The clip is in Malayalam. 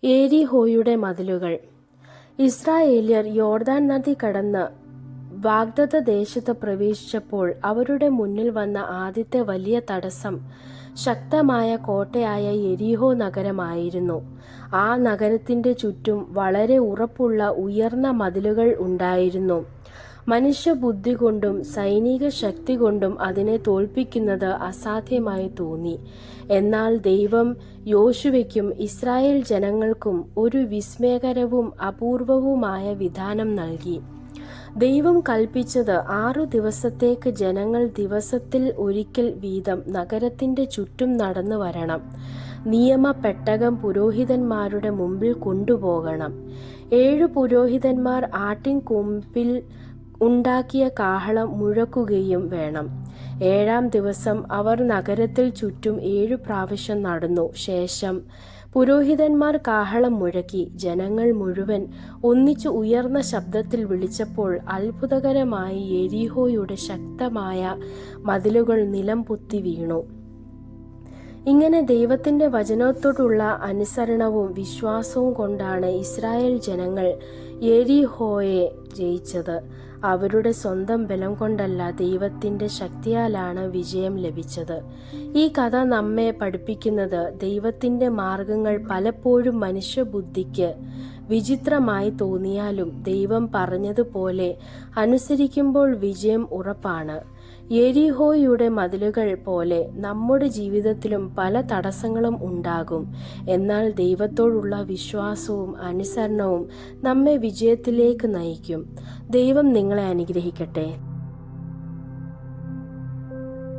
യെരിഹോയുടെ മതിലുകൾ. ഇസ്രായേല്യർ യോർദാൻ നദി കടന്ന് വാഗ്ദത്ത ദേശത്ത് പ്രവേശിച്ചപ്പോൾ അവരുടെ മുന്നിൽ വന്ന ആദ്യത്തെ വലിയ തടസ്സം ശക്തമായ കോട്ടയായ യെരിഹോ നഗരമായിരുന്നു. ആ നഗരത്തിന്റെ ചുറ്റും വളരെ ഉറപ്പുള്ള ഉയർന്ന മതിലുകൾ ഉണ്ടായിരുന്നു. മനുഷ്യബുദ്ധി കൊണ്ടും സൈനിക ശക്തി കൊണ്ടും അതിനെ തോൽപ്പിക്കുന്നത് അസാധ്യമായി തോന്നി. എന്നാൽ ദൈവം യോശുവയ്ക്കും ഇസ്രായേൽ ജനങ്ങൾക്കും ഒരു വിസ്മയകരവും അപൂർവവുമായ വിധാനം നൽകി. ദൈവം കൽപ്പിച്ചത് 6 ദിവസത്തേക്ക് ജനങ്ങൾ ദിവസത്തിൽ ഒരിക്കൽ വീതം നഗരത്തിന്റെ ചുറ്റും നടന്നു വരണം. നിയമപ്പെട്ടകം പുരോഹിതന്മാരുടെ മുമ്പിൽ കൊണ്ടുപോകണം. 7 പുരോഹിതന്മാർ ആട്ടിൻ കൊമ്പിൽ ഉണ്ടാക്കിയ കാഹളം മുഴക്കുകയും വേണം. 7-ാം ദിവസം അവർ നഗരത്തിൽ ചുറ്റും 7 പ്രാവശ്യം നടന്നു. ശേഷം പുരോഹിതന്മാർ കാഹളം മുഴക്കി. ജനങ്ങൾ മുഴുവൻ ഒന്നിച്ചു ഉയർന്ന ശബ്ദത്തിൽ വിളിച്ചപ്പോൾ അത്ഭുതകരമായി യെരിഹോയുടെ ശക്തമായ മതിലുകൾ നിലം പൊത്തി വീണു. ഇങ്ങനെ ദൈവത്തിന്റെ വചനത്തോടുള്ള അനുസരണവും വിശ്വാസവും കൊണ്ടാണ് ഇസ്രായേൽ ജനങ്ങൾ യെരിഹോയെ ജയിച്ചത്. അവരുടെ സ്വന്തം ബലം കൊണ്ടല്ല, ദൈവത്തിന്റെ ശക്തിയാലാണ് വിജയം ലഭിച്ചത്. ഈ കഥ നമ്മെ പഠിപ്പിക്കുന്നത് ദൈവത്തിന്റെ മാർഗങ്ങൾ പലപ്പോഴും മനുഷ്യബുദ്ധിക്ക് വിചിത്രമായി തോന്നിയാലും ദൈവം പറഞ്ഞതുപോലെ അനുസരിക്കുമ്പോൾ വിജയം ഉറപ്പാണ്. യെരിഹോയുടെ മതിലുകൾ പോലെ നമ്മുടെ ജീവിതത്തിലും പല തടസ്സങ്ങളും ഉണ്ടാകും. എന്നാൽ ദൈവത്തോടുള്ള വിശ്വാസവും അനുസരണവും നമ്മെ വിജയത്തിലേക്ക് നയിക്കും. ദൈവം നിങ്ങളെ അനുഗ്രഹിക്കട്ടെ.